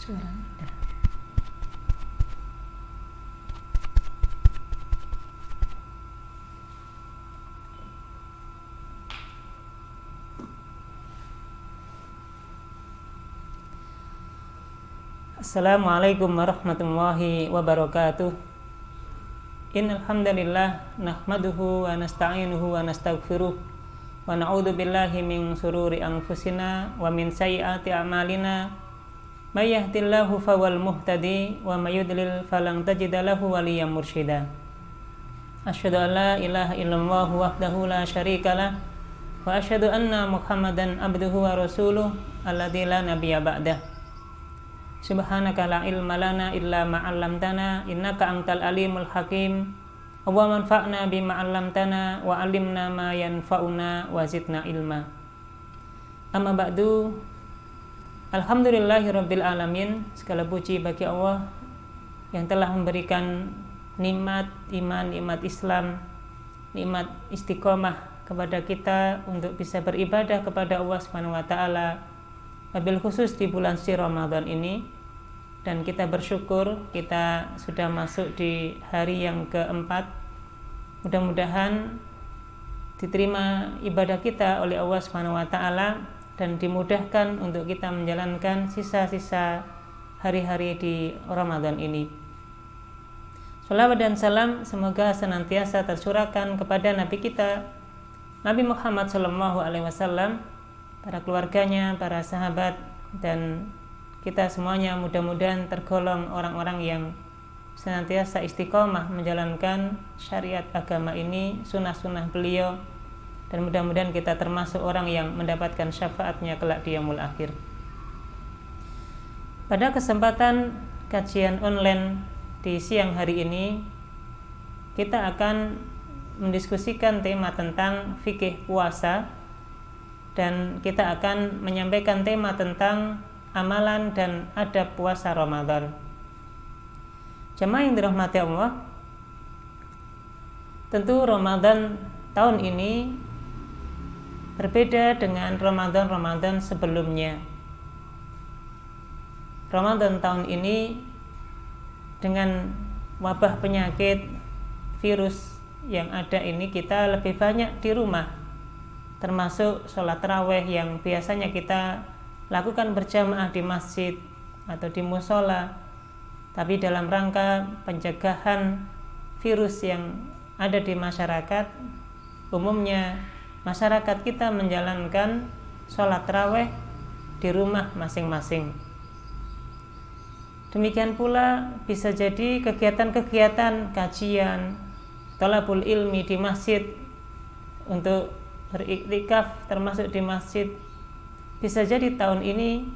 Suara. Assalamualaikum warahmatullahi wabarakatuh. Innal hamdalillah nahmaduhu wa nasta'inuhu wa nastaghfiruh wa na'udzu billahi min shururi anfusina wa min sayyiati a'malina. May yahdihillahu fawal muhtadi wa may yudlil falan tajida lahu waliyyan mursyida. Asyhadu an la ilaha illallah wahdahu la syarikalah wa asyhadu anna Muhammadan abduhu wa rasuluh alladzi la nabiyya ba'dah. Subhanaka la ilma lana illa ma 'allamtana innaka antal alimul hakim. Wa manfa'na bima 'allamtana wa 'allimna ma yanfa'una wa zidna ilma. Amma ba'du. Alhamdulillahirabbil alamin. Segala puji bagi Allah yang telah memberikan nikmat iman, nikmat Islam, nikmat istiqomah kepada kita untuk bisa beribadah kepada Allah Subhanahu wa taala, wabil khusus di bulan suci Ramadan ini. Dan kita bersyukur kita sudah masuk di hari yang keempat. Mudah-mudahan diterima ibadah kita oleh Allah Subhanahu wa taala dan dimudahkan untuk kita menjalankan sisa-sisa hari-hari di Ramadan ini. Shalawat dan salam semoga senantiasa tercurahkan kepada Nabi kita Nabi Muhammad SAW, para keluarganya, para sahabat, dan kita semuanya mudah-mudahan tergolong orang-orang yang senantiasa istiqomah menjalankan syariat agama ini, sunnah-sunnah beliau, dan mudah-mudahan kita termasuk orang yang mendapatkan syafaatnya kelak di yaumul akhir. Pada kesempatan kajian online di siang hari ini, kita akan mendiskusikan tema tentang fikih puasa, dan kita akan menyampaikan tema tentang amalan dan adab puasa Ramadan. Jemaah yang dirahmati Allah, tentu Ramadan tahun ini berbeda dengan Ramadan sebelumnya. Ramadan tahun ini dengan wabah penyakit virus yang ada ini, kita lebih banyak di rumah, termasuk sholat tarawih yang biasanya kita lakukan berjamaah di masjid atau di musola, tapi dalam rangka pencegahan virus yang ada di masyarakat, umumnya masyarakat kita menjalankan sholat tarawih di rumah masing-masing. Demikian pula bisa jadi kegiatan-kegiatan kajian, thalabul ilmi di masjid, untuk beriktikaf termasuk di masjid, bisa jadi tahun ini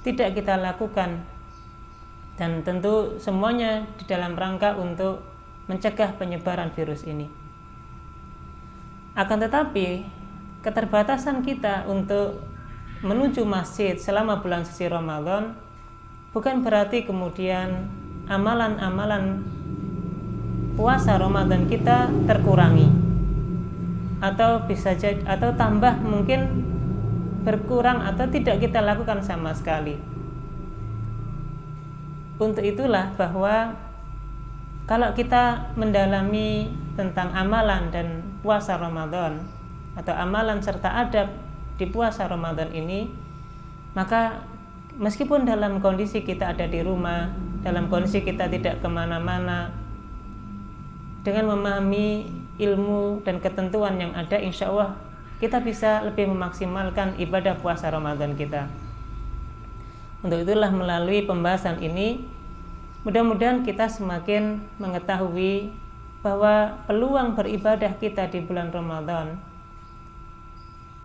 tidak kita lakukan, dan tentu semuanya di dalam rangka untuk mencegah penyebaran virus ini. Akan tetapi keterbatasan kita untuk menuju masjid selama bulan suci Ramadan bukan berarti kemudian amalan-amalan puasa Ramadan kita terkurangi, atau bisa jadi, atau tambah mungkin berkurang atau tidak kita lakukan sama sekali. Untuk itulah bahwa kalau kita mendalami tentang amalan dan puasa Ramadan atau amalan serta adab di puasa Ramadan ini, Maka meskipun dalam kondisi kita ada di rumah, dalam kondisi kita tidak kemana-mana, dengan memahami ilmu dan ketentuan yang ada, insya Allah kita bisa lebih memaksimalkan ibadah puasa Ramadan kita. Untuk itulah melalui pembahasan ini, mudah-mudahan kita semakin mengetahui bahwa peluang beribadah kita di bulan Ramadan,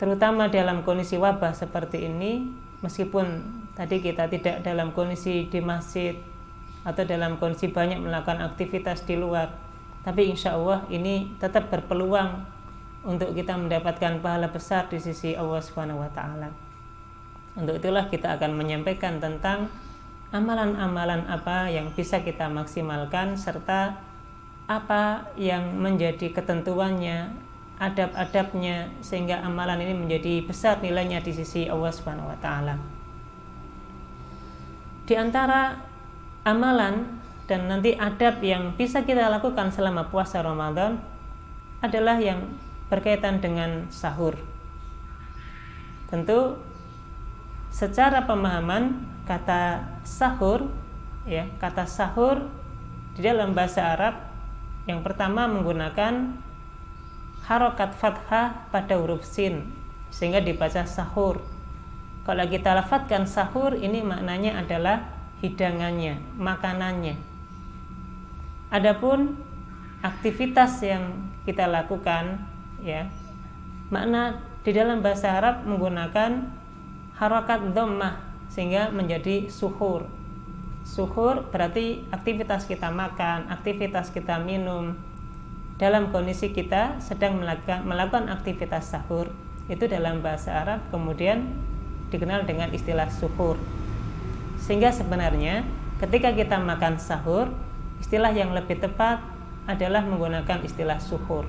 terutama dalam kondisi wabah seperti ini, meskipun tadi kita tidak dalam kondisi di masjid atau dalam kondisi banyak melakukan aktivitas di luar, tapi insya Allah ini tetap berpeluang untuk kita mendapatkan pahala besar di sisi Allah Subhanahu wa Ta'ala. Untuk itulah kita akan menyampaikan tentang amalan-amalan apa yang bisa kita maksimalkan, serta apa yang menjadi ketentuannya, adab-adabnya, sehingga amalan ini menjadi besar nilainya di sisi Allah Subhanahu wa Ta'ala. Di antara amalan dan nanti adab yang bisa kita lakukan selama puasa Ramadan adalah yang berkaitan dengan sahur. Tentu secara pemahaman kata sahur, ya, kata sahur di dalam bahasa Arab yang pertama menggunakan harokat fathah pada huruf sin sehingga dibaca sahur. Kalau kita lafadzkan sahur, ini maknanya adalah hidangannya, makanannya. Adapun aktivitas yang kita lakukan, ya, makna di dalam bahasa Arab menggunakan harokat dhammah sehingga menjadi suhur. Suhur berarti aktivitas kita makan, aktivitas kita minum. Dalam kondisi kita sedang melakukan aktivitas sahur, itu dalam bahasa Arab kemudian dikenal dengan istilah suhur. Sehingga sebenarnya ketika kita makan sahur, istilah yang lebih tepat adalah menggunakan istilah suhur.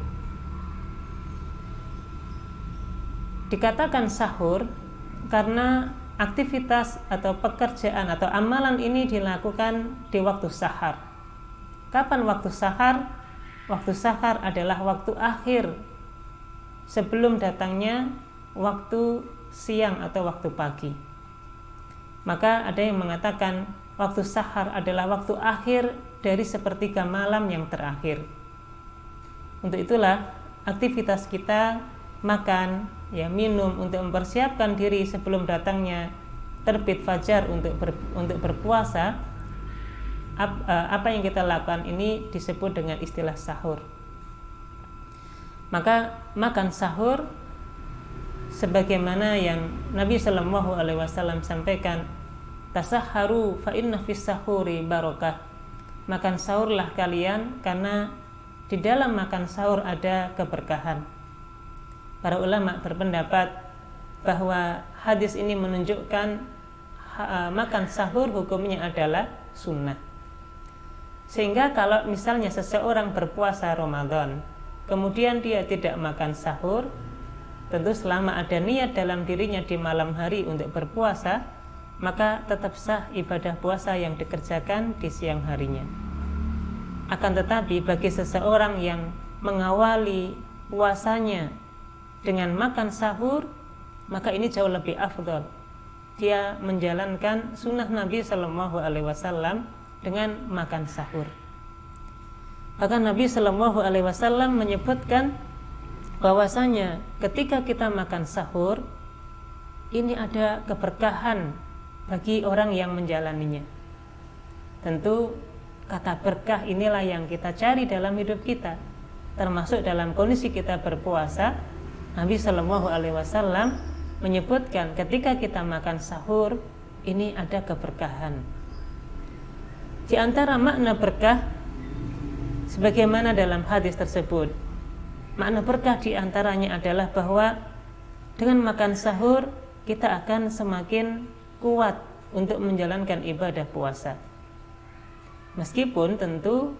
Dikatakan sahur karena aktivitas atau pekerjaan atau amalan ini dilakukan di waktu sahar. Kapan waktu sahar? Waktu sahar adalah waktu akhir sebelum datangnya waktu siang atau waktu pagi. Maka ada yang mengatakan waktu sahar adalah waktu akhir dari sepertiga malam yang terakhir. Untuk itulah aktivitas kita makan, ya, minum untuk mempersiapkan diri sebelum datangnya terbit fajar untuk berpuasa. Apa yang kita lakukan ini disebut dengan istilah sahur. Maka makan sahur sebagaimana yang Nabi Shallallahu Alaihi Wasallam sampaikan, tasahharu fa inna fis sahuri barakah. Makan sahurlah kalian karena di dalam makan sahur ada keberkahan. Para ulama berpendapat bahwa hadis ini menunjukkan makan sahur hukumnya adalah sunnah. Sehingga kalau misalnya seseorang berpuasa Ramadan, kemudian dia tidak makan sahur, tentu selama ada niat dalam dirinya di malam hari untuk berpuasa, maka tetap sah ibadah puasa yang dikerjakan di siang harinya. Akan tetapi bagi seseorang yang mengawali puasanya dengan makan sahur, maka ini jauh lebih afdal. Dia menjalankan sunnah Nabi Shallallahu Alaihi Wasallam dengan makan sahur. Bahkan Nabi Shallallahu Alaihi Wasallam menyebutkan bahwasanya ketika kita makan sahur, ini ada keberkahan bagi orang yang menjalaninya. Tentu kata berkah inilah yang kita cari dalam hidup kita, termasuk dalam kondisi kita berpuasa. Nabi Shallallahu Alaihi Wasallam menyebutkan ketika kita makan sahur ini ada keberkahan. Di antara makna berkah sebagaimana dalam hadis tersebut, makna berkah di antaranya adalah bahwa dengan makan sahur kita akan semakin kuat untuk menjalankan ibadah puasa. Meskipun tentu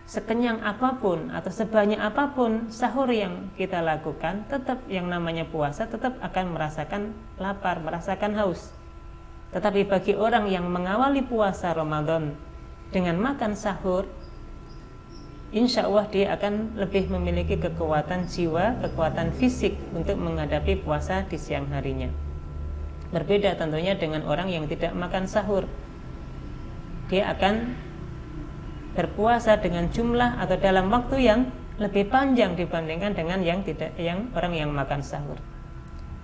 sekenyang apapun atau sebanyak apapun sahur yang kita lakukan, tetap yang namanya puasa tetap akan merasakan lapar, merasakan haus. Tetapi bagi orang yang mengawali puasa Ramadan dengan makan sahur, insya Allah dia akan lebih memiliki kekuatan jiwa, kekuatan fisik untuk menghadapi puasa di siang harinya. Berbeda tentunya dengan orang yang tidak makan sahur. Dia akan berpuasa dengan jumlah atau dalam waktu yang lebih panjang dibandingkan dengan yang orang yang makan sahur.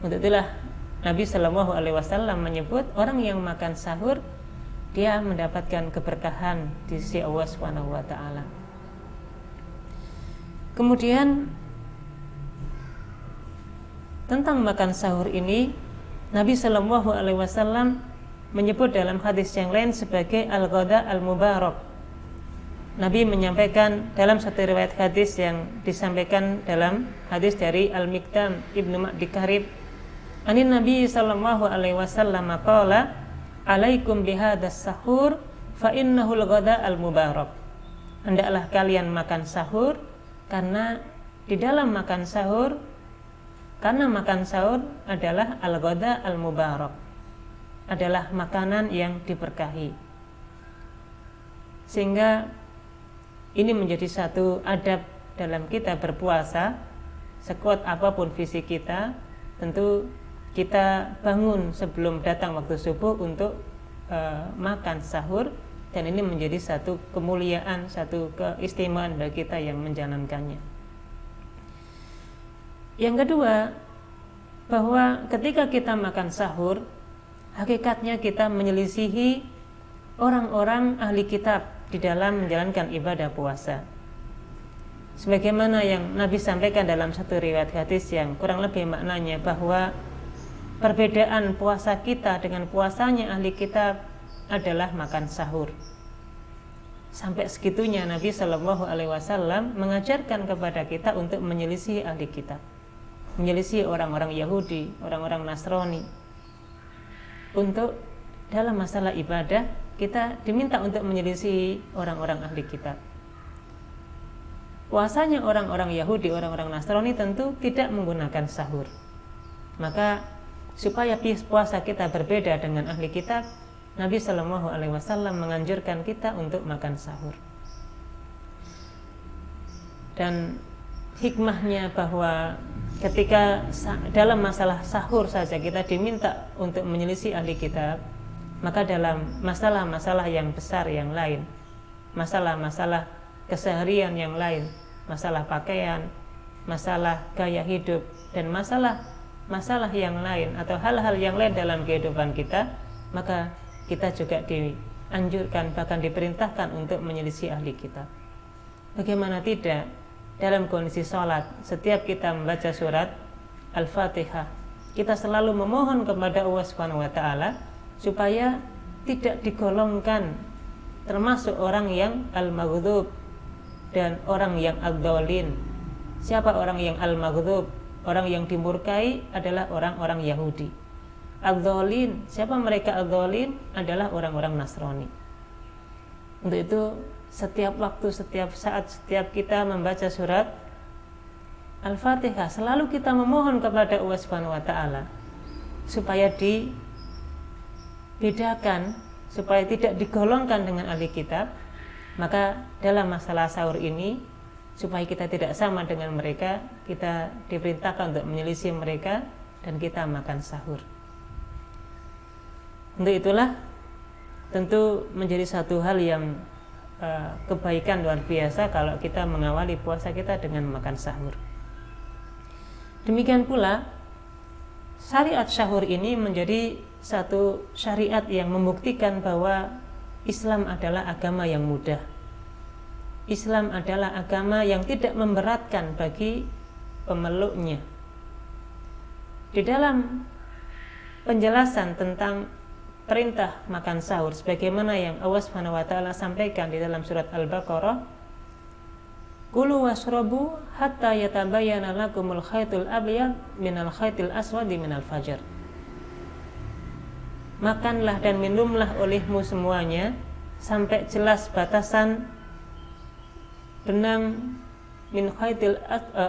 Untuk itulah Nabi Shallallahu Alaihi Wasallam menyebut orang yang makan sahur dia mendapatkan keberkahan di sisi Allah Subhanahu Wa Taala. Kemudian tentang makan sahur ini Nabi Shallallahu Alaihi Wasallam menyebut dalam hadis yang lain sebagai al-ghada al-mubarak. Nabi menyampaikan dalam satu riwayat hadis yang disampaikan dalam hadis dari Al-Miqdam Ibnu Ma'di Karib, anin Nabi Shallallahu Alaihi Wasallam qala alaikum bihadas sahur fa innahu al-ghada al-mubarak. Hendaklah kalian makan sahur karena di dalam makan sahur, karena makan sahur adalah al-ghada al-mubarak, adalah makanan yang diberkahi. Sehingga ini menjadi satu adab dalam kita berpuasa. Sekuat apapun visi kita, tentu kita bangun sebelum datang waktu subuh untuk makan sahur, dan ini menjadi satu kemuliaan, satu keistimewaan bagi kita yang menjalankannya. Yang kedua, bahwa ketika kita makan sahur, hakikatnya kita menyelisihi orang-orang ahli kitab di dalam menjalankan ibadah puasa. Sebagaimana yang Nabi sampaikan dalam satu riwayat hadis yang kurang lebih maknanya bahwa perbedaan puasa kita dengan puasanya ahli kitab adalah makan sahur. Sampai segitunya Nabi Shallallahu Alaihi Wasallam mengajarkan kepada kita untuk menyelisihi ahli kitab, menyelisihi orang-orang Yahudi, orang-orang Nasrani. Untuk dalam masalah ibadah kita diminta untuk menyelisihi orang-orang ahli kitab. Puasanya orang-orang Yahudi, orang-orang Nasrani tentu tidak menggunakan sahur. Maka supaya puasa kita berbeda dengan ahli kitab, Nabi Shallallahu Alaihi Wasallam menganjurkan kita untuk makan sahur. Dan hikmahnya bahwa ketika dalam masalah sahur saja kita diminta untuk menyelisih ahli kitab, maka dalam masalah-masalah yang besar yang lain, masalah-masalah keseharian yang lain, masalah pakaian, masalah gaya hidup, dan masalah yang lain atau hal-hal yang lain dalam kehidupan kita, maka kita juga dianjurkan, bahkan diperintahkan untuk menyelisih ahli kitab. Bagaimana tidak, dalam kondisi sholat, setiap kita membaca surat Al-Fatihah, kita selalu memohon kepada Allah Subhanahu Wa Taala supaya tidak digolongkan termasuk orang yang al-maghdub dan orang yang ad-dhalin. Siapa orang yang al-maghdub? Orang yang dimurkai adalah orang-orang Yahudi. Ad-dhalin, siapa mereka ad-dhalin? Adalah orang-orang Nasrani. Untuk itu setiap waktu, setiap saat, setiap kita membaca surat Al-Fatihah, selalu kita memohon kepada Allah Subhanahu Wa Taala supaya bedakan, supaya tidak digolongkan dengan ahli kitab. Maka dalam masalah sahur ini, supaya kita tidak sama dengan mereka, kita diperintahkan untuk menyelisih mereka dan kita makan sahur. Untuk itulah tentu menjadi satu hal yang kebaikan luar biasa kalau kita mengawali puasa kita dengan makan sahur. Demikian pula syariat sahur ini menjadi satu syariat yang membuktikan bahwa Islam adalah agama yang mudah. Islam adalah agama yang tidak memberatkan bagi pemeluknya. Di dalam penjelasan tentang perintah makan sahur, sebagaimana yang Allah Subhanahu Wa Taala sampaikan di dalam surat Al-Baqarah, Kulu washrabu hatta yatabayyana lakumul khaytul abyad minal khaytil aswadi minal fajr. Makanlah dan minumlah olehmu semuanya sampai jelas batasan benang min khaytil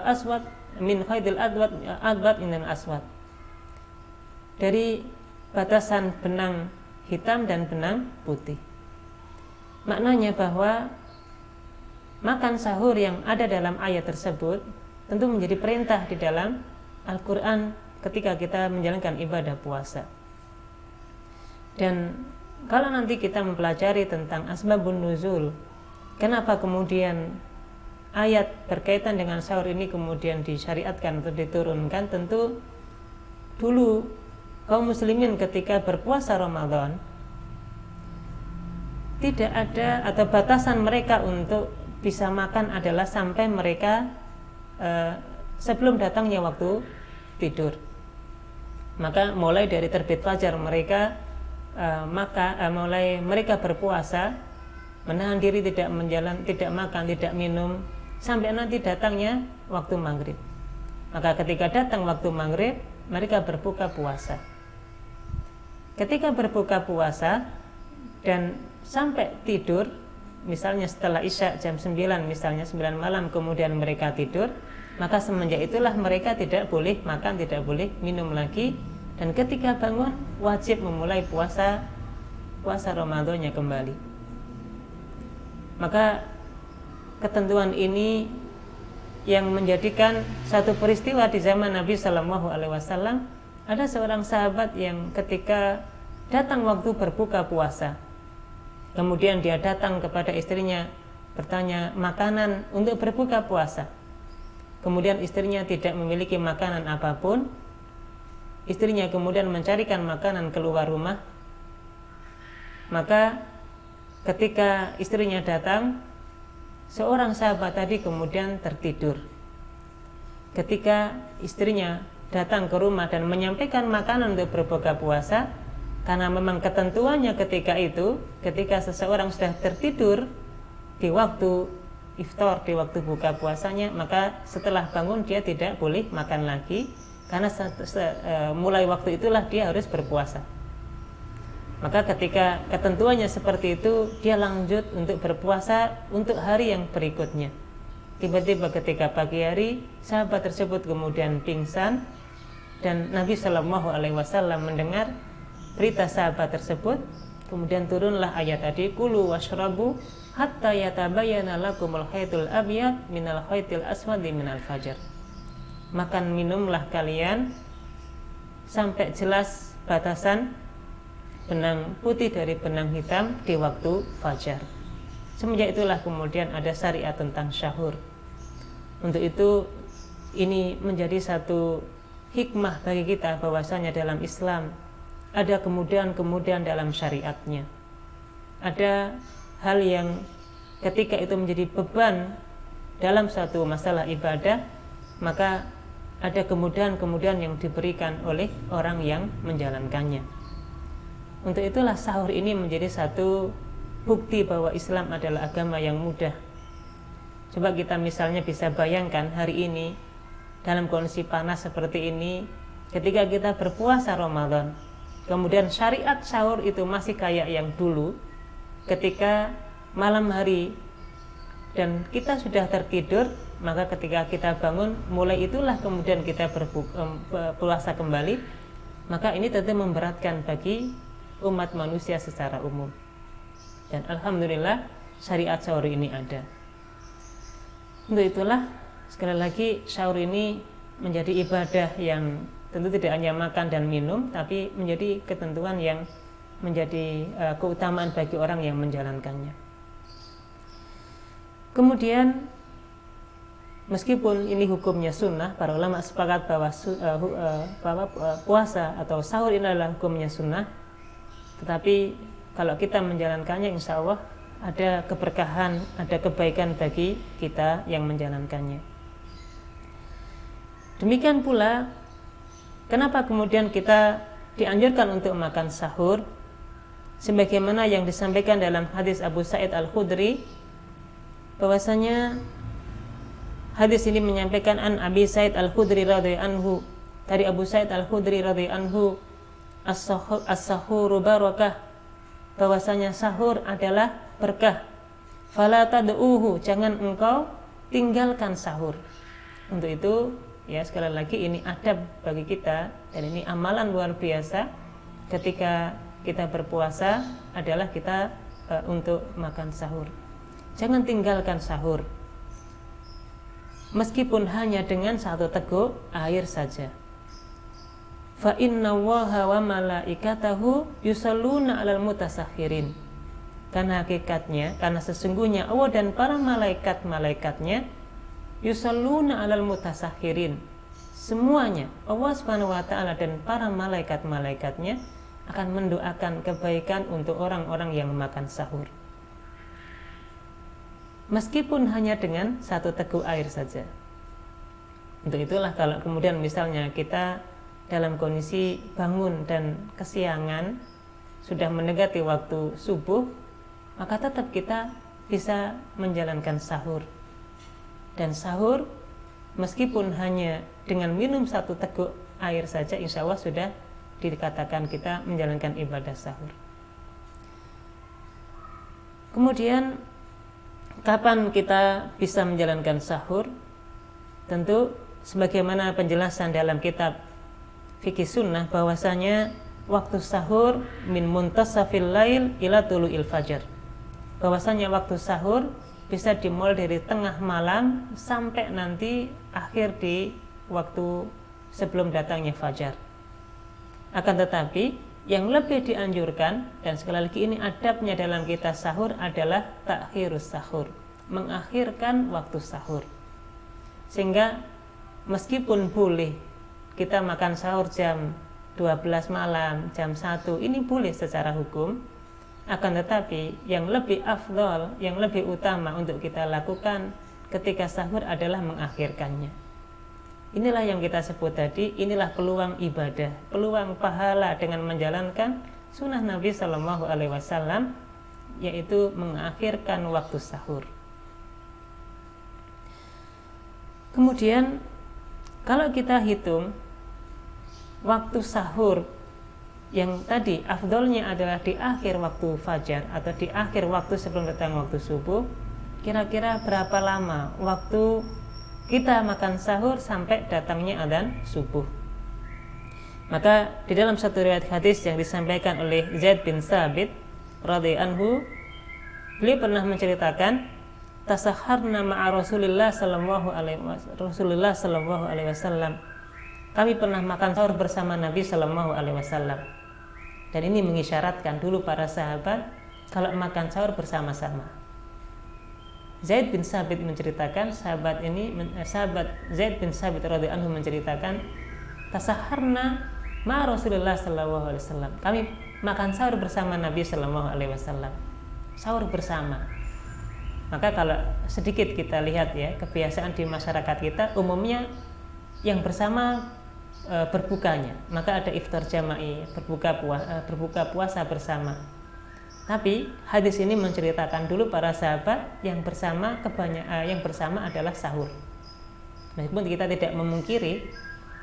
aswad min khaytil adwad minal aswad, dari batasan benang hitam dan benang putih. Maknanya bahwa makan sahur yang ada dalam ayat tersebut tentu menjadi perintah di dalam Al-Quran ketika kita menjalankan ibadah puasa. Dan kalau nanti kita mempelajari tentang asbabun nuzul, kenapa kemudian ayat berkaitan dengan sahur ini kemudian disyariatkan atau diturunkan, tentu dulu kaum muslimin ketika berpuasa Ramadan tidak ada, atau batasan mereka untuk bisa makan adalah sampai mereka sebelum datangnya waktu tidur. Maka mulai dari terbit fajar mereka mulai mereka berpuasa, menahan diri tidak makan, tidak minum sampai nanti datangnya waktu maghrib. Maka ketika datang waktu maghrib, mereka berbuka puasa. Ketika berbuka puasa dan sampai tidur, misalnya setelah isya jam 9, misalnya 9 malam kemudian mereka tidur, maka semenjak itulah mereka tidak boleh makan, tidak boleh minum lagi, dan ketika bangun wajib memulai puasa Ramadannya kembali. Maka ketentuan ini yang menjadikan satu peristiwa di zaman Nabi Shallallahu Alaihi Wasallam, ada seorang sahabat yang ketika datang waktu berbuka puasa, kemudian dia datang kepada istrinya bertanya makanan untuk berbuka puasa. Kemudian istrinya tidak memiliki makanan apapun. Istrinya kemudian mencarikan makanan keluar rumah. Maka ketika istrinya datang, seorang sahabat tadi kemudian tertidur. Ketika istrinya datang ke rumah dan menyampaikan makanan untuk berbuka puasa, karena memang ketentuannya ketika itu, ketika seseorang sudah tertidur di waktu iftar, di waktu buka puasanya, maka setelah bangun dia tidak boleh makan lagi, karena mulai waktu itulah dia harus berpuasa. Maka ketika ketentuannya seperti itu, dia lanjut untuk berpuasa untuk hari yang berikutnya. Tiba-tiba ketika pagi hari, sahabat tersebut kemudian pingsan, dan Nabi Shallallahu Alaihi Wasallam mendengar berita sahabat tersebut. Kemudian turunlah ayat tadi, kulu washrabu hatta yatabayyana lakumul khaytul abyad minal khaytil aswadi minal fajar. Makan minumlah kalian sampai jelas batasan benang putih dari benang hitam di waktu fajar. Semenjak itulah kemudian ada syariat tentang syahur. Untuk itu ini menjadi satu hikmah bagi kita bahwasanya dalam Islam ada kemudahan-kemudahan dalam syariatnya. Ada hal yang ketika itu menjadi beban dalam satu masalah ibadah, maka ada kemudahan-kemudahan yang diberikan oleh orang yang menjalankannya. Untuk itulah sahur ini menjadi satu bukti bahwa Islam adalah agama yang mudah. Coba kita misalnya bisa bayangkan hari ini dalam kondisi panas seperti ini, ketika kita berpuasa Ramadan, kemudian syariat sahur itu masih kayak yang dulu, ketika malam hari dan kita sudah tertidur, maka ketika kita bangun, mulai itulah kemudian kita berpuasa kembali, maka ini tentu memberatkan bagi umat manusia secara umum. Dan alhamdulillah syariat sahur ini ada. Untuk itulah sekali lagi sahur ini menjadi ibadah yang tentu tidak hanya makan dan minum, tapi menjadi ketentuan yang menjadi keutamaan bagi orang yang menjalankannya. Kemudian meskipun ini hukumnya sunnah, para ulama sepakat bahwa puasa atau sahur ini adalah hukumnya sunnah, tetapi kalau kita menjalankannya insya Allah ada keberkahan, ada kebaikan bagi kita yang menjalankannya. Demikian pula kenapa kemudian kita dianjurkan untuk makan sahur, sebagaimana yang disampaikan dalam hadis Abu Sa'id Al-Khudri, bahwasanya hadis ini menyampaikan an Abi Sa'id Al-Khudri radhiyallahu anhu, dari Abu Sa'id Al-Khudri radhiyallahu anhu, as-sahuru barakah, bahwasanya sahur adalah berkah. Fala tad'uhu, jangan engkau tinggalkan sahur. Untuk itu ya, sekali lagi ini adab bagi kita, dan ini amalan luar biasa ketika kita berpuasa adalah kita untuk makan sahur. Jangan tinggalkan sahur, meskipun hanya dengan satu teguk air saja. fa innallaha wa malaikatahu yusholluna 'alal mutasakhirin. Karena hakikatnya, karena sesungguhnya Allah dan para malaikat-malaikatnya yusholluna 'alal mutasakhirin. Semuanya Allah Subhanahu wa taala dan para malaikat-malaikatnya akan mendoakan kebaikan untuk orang-orang yang makan sahur. Meskipun hanya dengan 1 teguk air saja. Untuk itulah kalau kemudian misalnya kita dalam kondisi bangun dan kesiangan, sudah mendekati waktu subuh, maka tetap kita bisa menjalankan sahur. Dan sahur meskipun hanya dengan minum 1 teguk air saja, insya Allah sudah dikatakan kita menjalankan ibadah sahur. Kemudian kapan kita bisa menjalankan sahur? Tentu sebagaimana penjelasan dalam kitab Fikih Sunnah bahwasanya waktu sahur min muntasafil lail ila tulu'il fajar. Bahwasanya waktu sahur bisa dimulai dari tengah malam sampai nanti akhir di waktu sebelum datangnya fajar. Akan tetapi yang lebih dianjurkan, dan sekali lagi ini adabnya dalam kita sahur adalah takhirus sahur, mengakhirkan waktu sahur. Sehingga meskipun boleh kita makan sahur jam 12 malam, jam 1, ini boleh secara hukum. Akan tetapi yang lebih afdol, yang lebih utama untuk kita lakukan ketika sahur adalah mengakhirkannya. Inilah yang kita sebut tadi, inilah peluang ibadah, peluang pahala dengan menjalankan sunnah Nabi Sallallahu Alaihi Wasallam, yaitu mengakhirkan waktu sahur. Kemudian kalau kita hitung waktu sahur yang tadi afdolnya adalah di akhir waktu fajar atau di akhir waktu sebelum datang waktu subuh, kira-kira berapa lama waktu kita makan sahur sampai datangnya adzan subuh? Maka di dalam satu riwayat hadis yang disampaikan oleh Zaid bin Tsabit radhiyallahu anhu, beliau pernah menceritakan tasahharna ma'a Rasulillah sallallahu alaihi wasallam. Kami pernah makan sahur bersama Nabi Sallallahu Alaihi Wasallam. Dan ini mengisyaratkan dulu para sahabat kalau makan sahur bersama-sama. Zaid bin Tsabit menceritakan, sahabat Zaid bin Tsabit radhiyallahu anhu menceritakan, tasahharna ma Rasulullah sallallahu alaihi wasallam. Kami makan sahur bersama Nabi sallallahu alaihi wasallam. Sahur bersama. Maka kalau sedikit kita lihat ya, kebiasaan di masyarakat kita umumnya yang bersama berbukanya, maka ada iftar jama'i, berbuka puasa bersama. Tapi hadis ini menceritakan dulu para sahabat yang bersama adalah sahur. Meskipun kita tidak memungkiri,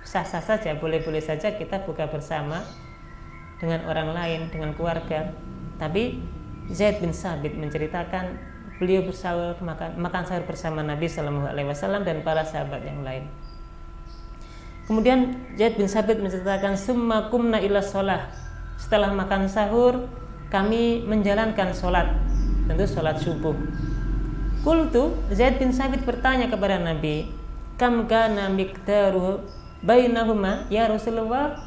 sah-sah saja, boleh-boleh saja kita buka bersama dengan orang lain, dengan keluarga. Tapi Zaid bin Tsabit menceritakan beliau makan sahur bersama Nabi Sallallahu Alaihi Wasallam dan para sahabat yang lain. Kemudian Zaid bin Tsabit menceritakan summa kumna ila sholah. Setelah makan sahur kami menjalankan sholat, tentu sholat subuh. Qultu, Zaid bin Tsabit bertanya kepada Nabi, kam kana miqdaru bainahuma ya Rasulullah,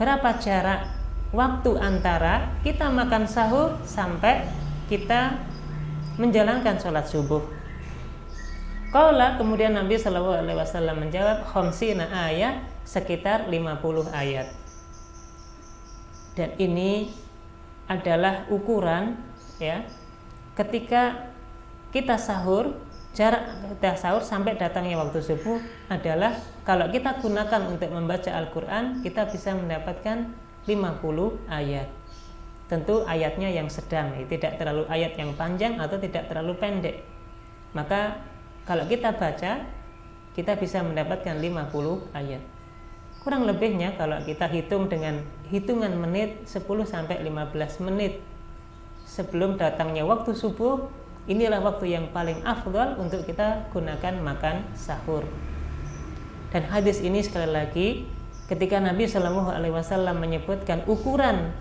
berapa jarak waktu antara kita makan sahur sampai kita menjalankan sholat subuh? Qala, kemudian Nabi Sallallahu Alaihi Wasallam menjawab, khamsina ayat, sekitar 50 ayat. Dan ini adalah ukuran ya, ketika kita sahur, jarak kita sahur sampai datangnya waktu subuh adalah kalau kita gunakan untuk membaca Al-Quran, kita bisa mendapatkan 50 ayat. Tentu ayatnya yang sedang, tidak terlalu ayat yang panjang atau tidak terlalu pendek. Maka kalau kita baca, kita bisa mendapatkan 50 ayat. Kurang lebihnya kalau kita hitung dengan hitungan menit, 10-15 menit sebelum datangnya waktu subuh, inilah waktu yang paling afdal untuk kita gunakan makan sahur. Dan hadis ini sekali lagi, ketika Nabi Shallallahu Alaihi Wasallam menyebutkan ukuran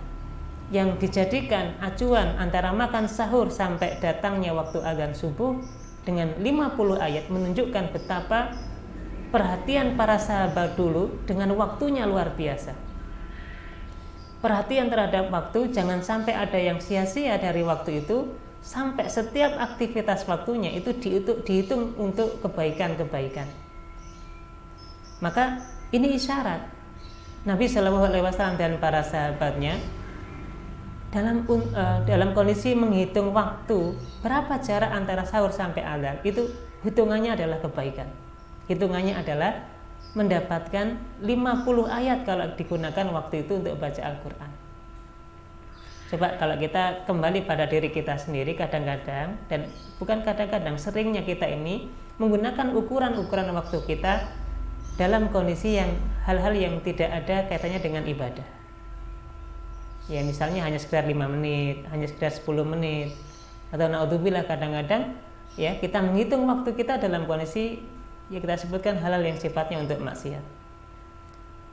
yang dijadikan acuan antara makan sahur sampai datangnya waktu adzan subuh dengan 50 ayat, menunjukkan betapa perhatian para sahabat dulu dengan waktunya luar biasa. perhatian terhadap waktu, jangan sampai ada yang sia-sia dari waktu itu, sampai setiap aktivitas waktunya itu dihitung untuk kebaikan-kebaikan. Maka ini isyarat Nabi Shallallahu Alaihi Wasallam dan para sahabatnya dalam kondisi menghitung waktu berapa jarak antara sahur sampai adzan, itu hitungannya adalah kebaikan. Hitungannya adalah mendapatkan 50 ayat kalau digunakan waktu itu untuk baca Al-Quran. Coba kalau kita kembali pada diri kita sendiri, kadang-kadang, dan bukan kadang-kadang, seringnya kita ini menggunakan ukuran-ukuran waktu kita dalam kondisi yang hal-hal yang tidak ada kaitannya dengan ibadah. Ya misalnya hanya sekitar 5 menit, hanya sekitar 10 menit, atau naudzubillah kadang-kadang ya kita menghitung waktu kita dalam kondisi ya kita sebutkan hal-hal yang sifatnya untuk maksiat.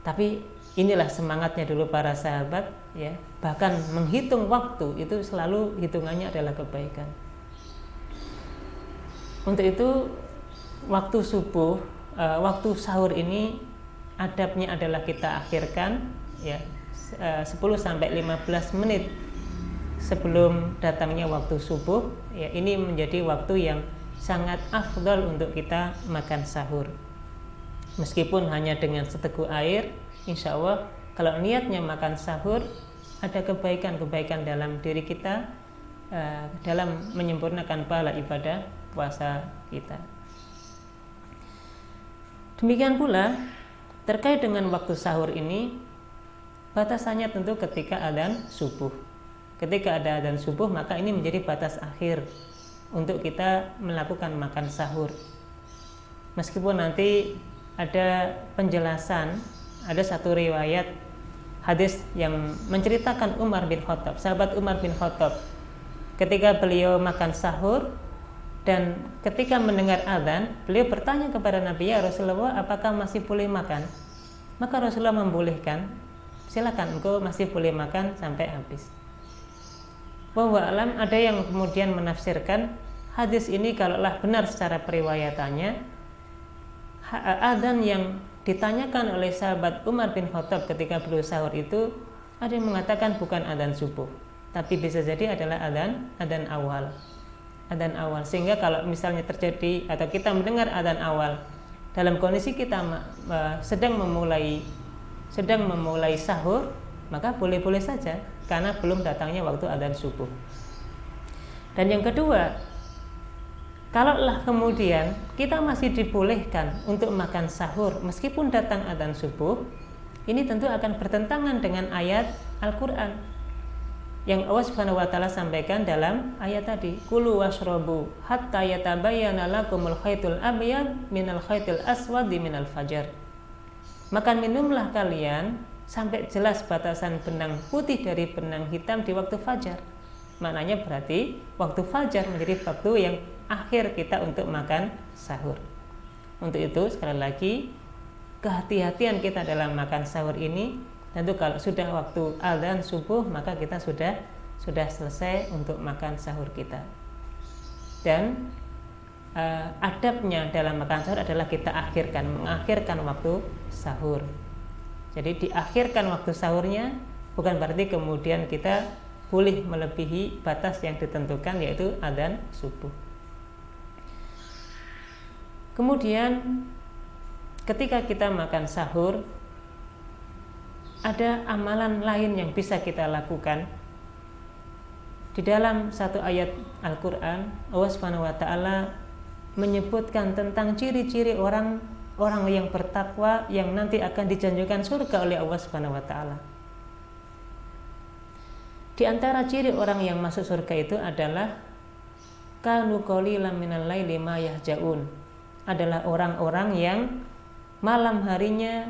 Tapi inilah semangatnya dulu para sahabat ya, bahkan menghitung waktu itu selalu hitungannya adalah kebaikan. Untuk itu waktu subuh, waktu sahur ini adabnya adalah kita akhirkan ya 10 sampai 15 menit sebelum datangnya waktu subuh ya, ini menjadi waktu yang sangat afdal untuk kita makan sahur. Meskipun hanya dengan seteguk air, insya Allah kalau niatnya makan sahur ada kebaikan-kebaikan dalam diri kita, dalam menyempurnakan pahala ibadah puasa kita. Demikian pula terkait dengan waktu sahur ini, batasannya tentu ketika adzan subuh. Ketika ada adzan subuh, maka ini menjadi batas akhir untuk kita melakukan makan sahur. Meskipun nanti ada penjelasan, ada satu riwayat hadis yang menceritakan Umar bin Khattab, sahabat Umar bin Khattab, ketika beliau makan sahur dan ketika mendengar adzan, beliau bertanya kepada Nabi, "Ya Rasulullah, apakah masih boleh makan?" Maka Rasulullah membolehkan, silakan engkau masih boleh makan sampai habis. Wallahu alam, ada yang kemudian menafsirkan hadis ini kalaulah benar secara periwayatannya, adzan yang ditanyakan oleh sahabat Umar bin Khattab ketika beliau sahur itu, ada yang mengatakan bukan adzan subuh, tapi bisa jadi adalah adzan awal. Adzan awal, sehingga kalau misalnya terjadi atau kita mendengar adzan awal dalam kondisi kita sedang memulai sahur, maka boleh-boleh saja karena belum datangnya waktu adzan subuh. Dan yang kedua, kalaulah kemudian kita masih dibolehkan untuk makan sahur meskipun datang adzan subuh, ini tentu akan bertentangan dengan ayat Al-Quran yang Allah Subhanahu wa taala sampaikan dalam ayat tadi, kulu washrabu hatta yatabayyana lakumul khaitul abyad minal khaitil aswadi minal fajar. Makan minumlah kalian sampai jelas batasan benang putih dari benang hitam di waktu fajar. Maknanya berarti waktu fajar menjadi waktu yang akhir kita untuk makan sahur. Untuk itu sekali lagi, kehati-hatian kita dalam makan sahur ini, tentu kalau sudah waktu adzan subuh maka kita sudah selesai untuk makan sahur kita. Dan adabnya dalam makan sahur adalah kita mengakhirkan waktu sahur. Jadi diakhirkan waktu sahurnya bukan berarti kemudian kita boleh melebihi batas yang ditentukan, yaitu adzan subuh. Kemudian ketika kita makan sahur, ada amalan lain yang bisa kita lakukan. Di dalam satu ayat Al-Quran, Allah Subhanahu wa taala menyebutkan tentang ciri-ciri orang yang bertakwa yang nanti akan dijanjikan surga oleh Allah Subhanahu wa taala. Di antara ciri orang yang masuk surga itu adalah kanu qalilan minal laili ma yahjaun. Adalah orang-orang yang malam harinya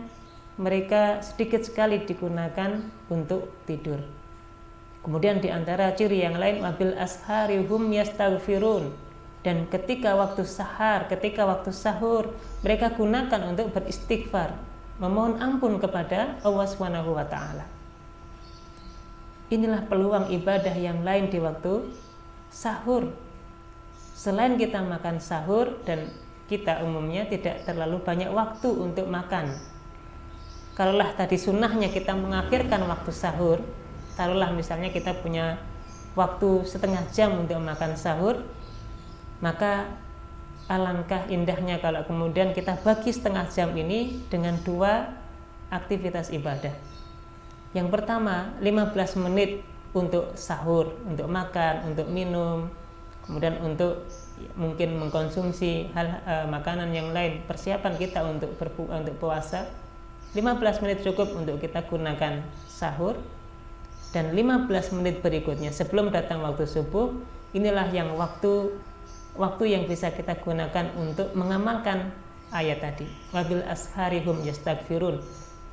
mereka sedikit sekali digunakan untuk tidur. Kemudian di antara ciri yang lain, wabil ashari hum yastaghfirun. Dan ketika waktu sahur mereka gunakan untuk beristighfar, memohon ampun kepada Allah Subhanahu wa taala. Inilah peluang ibadah yang lain di waktu sahur. Selain kita makan sahur dan kita umumnya tidak terlalu banyak waktu untuk makan. kalaulah tadi sunnahnya kita mengakhirkan waktu sahur, taruhlah misalnya kita punya waktu setengah jam untuk makan sahur, maka alangkah indahnya kalau kemudian kita bagi setengah jam ini dengan 2 aktivitas ibadah. Yang pertama 15 menit untuk sahur, untuk makan, untuk minum, kemudian untuk mungkin mengkonsumsi makanan yang lain, persiapan kita untuk puasa. 15 menit cukup untuk kita gunakan sahur, dan 15 menit berikutnya sebelum datang waktu subuh, inilah yang waktu yang bisa kita gunakan untuk mengamalkan ayat tadi, wabil asharihum yastaghfirun.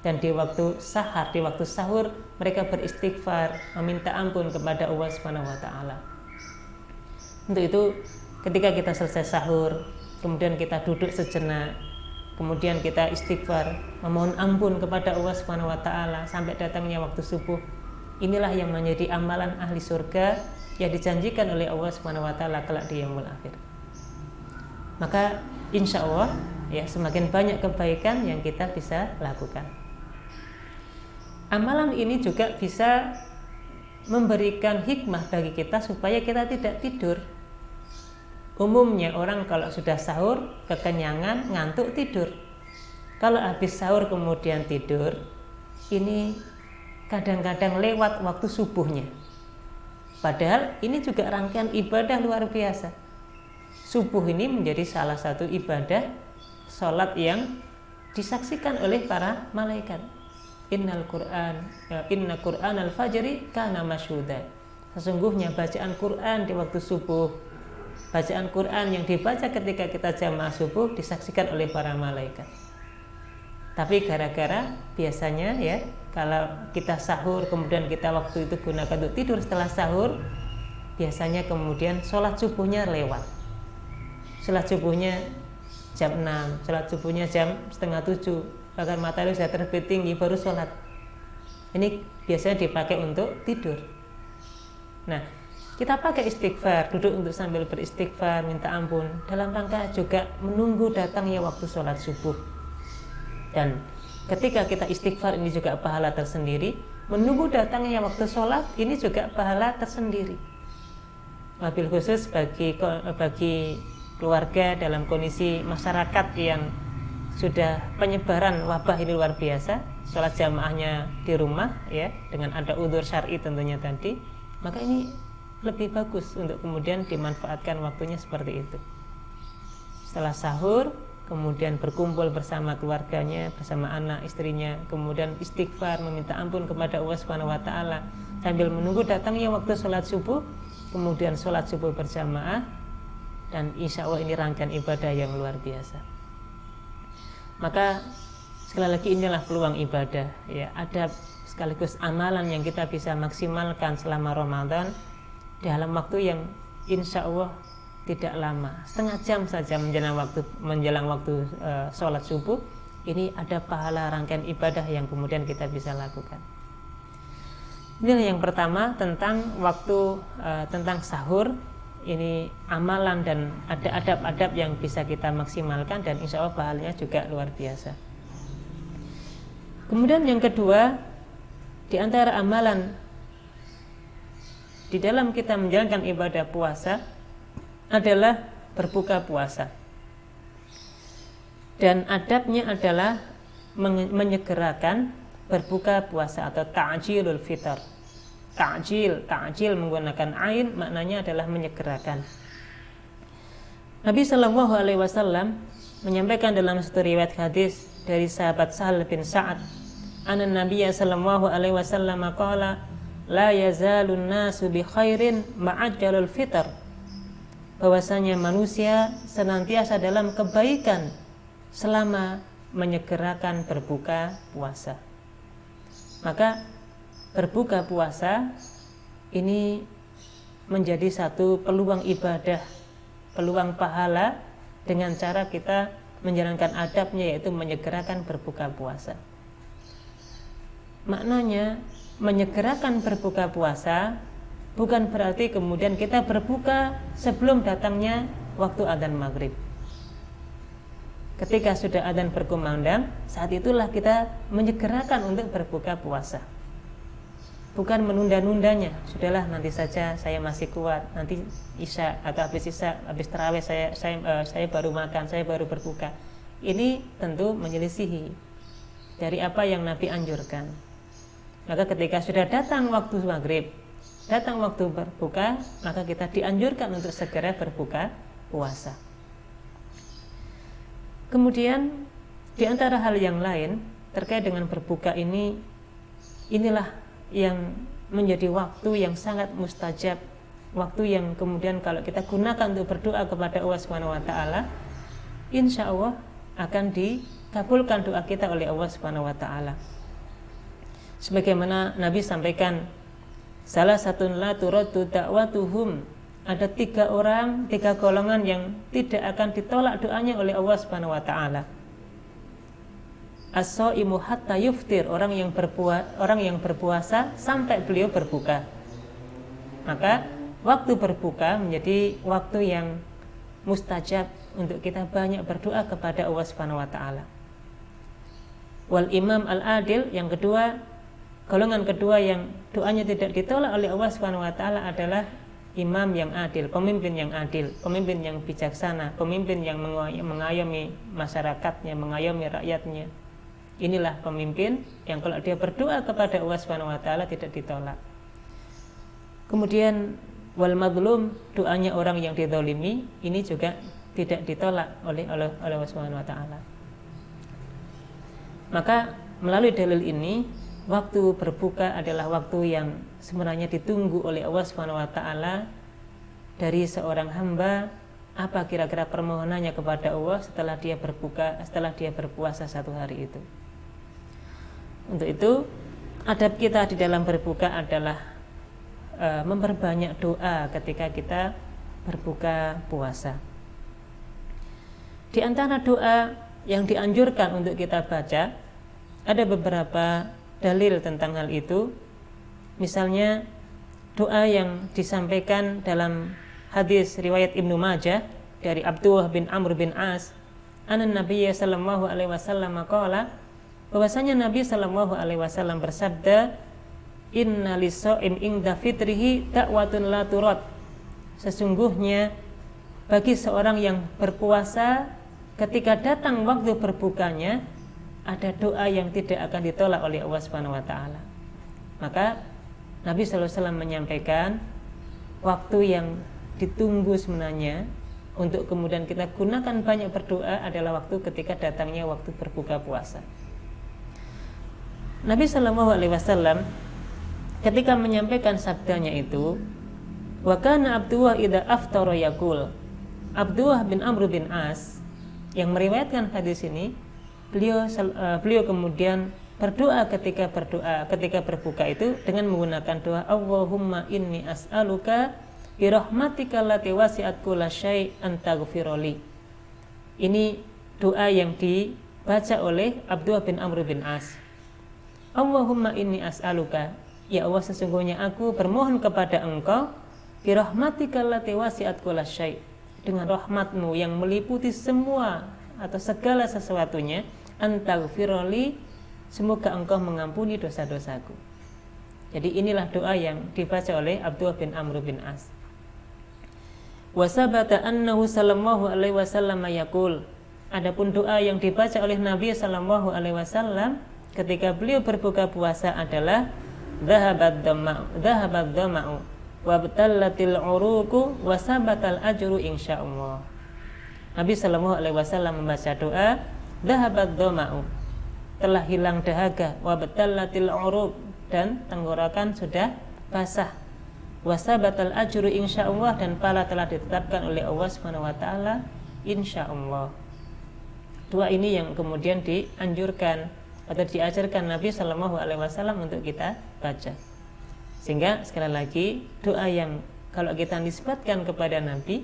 Dan di waktu sahar, di waktu sahur mereka beristighfar, meminta ampun kepada Allah Subhanahu wa taala. Untuk itu ketika kita selesai sahur, kemudian kita duduk sejenak, kemudian kita istighfar, memohon ampun kepada Allah Subhanahu wa taala sampai datangnya waktu subuh. Inilah yang menjadi amalan ahli surga yang dijanjikan oleh Allah Subhanahu wa taala kelak di yaumul akhir. Maka insya Allah ya, semakin banyak kebaikan yang kita bisa lakukan. Amalan ini juga bisa memberikan hikmah bagi kita supaya kita tidak tidur. Umumnya orang kalau sudah sahur, kekenyangan, ngantuk, tidur. Kalau habis sahur kemudian tidur, ini kadang-kadang lewat waktu subuhnya. Padahal ini juga rangkaian ibadah luar biasa. Subuh ini menjadi salah satu ibadah sholat yang disaksikan oleh para malaikat. Inna Qur'an al-fajri kana masyhuda. Sesungguhnya bacaan Quran di waktu subuh, bacaan Quran yang dibaca ketika kita jamaah subuh disaksikan oleh para malaikat. Tapi gara-gara biasanya ya, kalau kita sahur kemudian kita waktu itu gunakan untuk tidur setelah sahur, biasanya kemudian sholat subuhnya lewat. Sholat subuhnya jam 6, sholat subuhnya jam 6:30, bahkan matahari sudah terbit tinggi baru sholat. Ini biasanya dipakai untuk tidur. Nah, kita pakai istighfar, duduk untuk sambil beristighfar, minta ampun, dalam rangka juga menunggu datangnya waktu sholat subuh. Dan ketika kita istighfar ini juga pahala tersendiri, menunggu datangnya waktu sholat ini juga pahala tersendiri. Wabil khusus bagi keluarga dalam kondisi masyarakat yang sudah penyebaran wabah ini luar biasa, sholat jamaahnya di rumah ya, dengan ada udzur syar'i tentunya tadi, maka ini lebih bagus untuk kemudian dimanfaatkan waktunya seperti itu. Setelah sahur kemudian berkumpul bersama keluarganya, bersama anak, istrinya, kemudian istighfar, meminta ampun kepada Allah Subhanahu wa taala sambil menunggu datangnya waktu sholat subuh, kemudian sholat subuh berjamaah, dan insya Allah ini rangkaian ibadah yang luar biasa. Maka sekali lagi inilah peluang ibadah ya, adab sekaligus amalan yang kita bisa maksimalkan selama Ramadan dalam waktu yang insya Allah tidak lama, setengah jam saja menjelang waktu sholat subuh. Ini ada pahala rangkaian ibadah yang kemudian kita bisa lakukan. Ini yang pertama tentang waktu, tentang sahur. Ini amalan dan ada adab-adab yang bisa kita maksimalkan dan insya Allah pahalanya juga luar biasa. Kemudian yang kedua, di antara amalan di dalam kita menjalankan ibadah puasa adalah berbuka puasa. Dan adabnya adalah menyegerakan berbuka puasa atau ta'jilul fitr. Ta'jil menggunakan ain maknanya adalah menyegerakan. Nabi Shallallahu alaihi wasallam menyampaikan dalam satu riwayat hadis dari sahabat Sahal bin Sa'ad, anna Nabiya Shallallahu alaihi wasallam qala la yazalun nasu bi khairin ma'ajjalul fitr. Bahwasanya manusia senantiasa dalam kebaikan selama menyegerakan berbuka puasa. Maka berbuka puasa ini menjadi satu peluang ibadah, peluang pahala dengan cara kita menjalankan adabnya, yaitu menyegerakan berbuka puasa. Maknanya menyegerakan berbuka puasa bukan berarti kemudian kita berbuka sebelum datangnya waktu adzan maghrib. ketika sudah adzan berkumandang, saat itulah kita menyegerakan untuk berbuka puasa. Bukan menunda-nundanya, sudahlah nanti saja, saya masih kuat, nanti isya atau habis tarawih saya baru makan, saya baru berbuka. Ini tentu menyelisihi dari apa yang Nabi anjurkan. Maka ketika sudah datang waktu maghrib, datang waktu berbuka, maka kita dianjurkan untuk segera berbuka puasa. Kemudian di antara hal yang lain terkait dengan berbuka ini, inilah yang menjadi waktu yang sangat mustajab, waktu yang kemudian kalau kita gunakan untuk berdoa kepada Allah Subhanahu wa taala, insya Allah akan dikabulkan doa kita oleh Allah Subhanahu wa taala. Sebagaimana Nabi sampaikan, salah satu la turaddu da'watuhum, ada 3 golongan yang tidak akan ditolak doanya oleh Allah Subhanahu wa taala. As-shaimu hatta yuftir, orang yang berpuasa sampai beliau berbuka. Maka waktu berbuka menjadi waktu yang mustajab untuk kita banyak berdoa kepada Allah Subhanahu wa taala. Wal imam al-adil, yang kedua, golongan kedua yang doanya tidak ditolak oleh Allah Subhanahu wa taala adalah imam yang adil, pemimpin yang adil, pemimpin yang bijaksana, pemimpin yang mengayomi masyarakatnya, mengayomi rakyatnya. Inilah pemimpin yang kalau dia berdoa kepada Allah Subhanahu wa taala tidak ditolak. Kemudian wal mazlum, doanya orang yang dizalimi, ini juga tidak ditolak oleh Allah Subhanahu wa taala. Maka melalui dalil ini, waktu berbuka adalah waktu yang sebenarnya ditunggu oleh Allah Subhanahu wa taala dari seorang hamba. Apa kira-kira permohonannya kepada Allah setelah dia berbuka, setelah dia berpuasa 1 hari itu. Untuk itu, adab kita di dalam berbuka adalah memperbanyak doa ketika kita berbuka puasa. Di antara doa yang dianjurkan untuk kita baca, ada beberapa dalil tentang hal itu. Misalnya doa yang disampaikan dalam hadis riwayat Ibnu Majah dari Abdullah bin Amr bin As, anna Nabiyya sallallahu alaihi wasallam qala, bahwasanya Nabi sallallahu alaihi wasallam bersabda, inna lis-shaim inda fitrihi da'watun la turad, sesungguhnya bagi seorang yang berpuasa ketika datang waktu berbukanya ada doa yang tidak akan ditolak oleh Allah Subhanahu wa taala. Maka Nabi sallallahu alaihi wasallam menyampaikan waktu yang ditunggu sebenarnya untuk kemudian kita gunakan banyak berdoa adalah waktu ketika datangnya waktu berbuka puasa. Nabi sallallahu alaihi wasallam ketika menyampaikan sabdanya itu, wa kana Abdullah idza aftara yaqul, Abdullah bin Amr bin As yang meriwayatkan hadis ini, beliau kemudian berdoa ketika berbuka itu dengan menggunakan doa Allahumma inni as'aluka bi rahmatika allati wasi'at kulla syai' an taghfirli. Ini doa yang dibaca oleh Abdullah bin Amr bin As. Allahumma inni as'aluka, ya Allah sesungguhnya aku bermohon kepada engkau bi rahmatika allati wasi'at kulla syai', dengan rahmatmu yang meliputi semua atau segala sesuatunya, antaghfirli, semoga engkau mengampuni dosa-dosaku. Jadi inilah doa yang dibaca oleh Abdullah bin Amr bin As. Wa sabata annahu sallallahu alaihi wasallam yaqul, adapun doa yang dibaca oleh Nabi sallallahu alaihi wasallam ketika beliau berbuka puasa adalah dhahabat dhama'u wa batallatil uruqu wa sabatal ajru insyaallah. Nabi sallallahu alaihi wasallam membaca doa dhahabat dhama'u, telah hilang dahaga, wa batallatil uruq, dan tenggorokan sudah basah, wa sabatal ajru insyaallah, dan pahala telah ditetapkan oleh Allah Subhanahu wa taala insyaallah. Doa ini yang kemudian dianjurkan atau diajarkan Nabi sallallahu alaihi wasallam untuk kita baca. Sehingga sekali lagi, doa yang kalau kita nisbatkan kepada Nabi,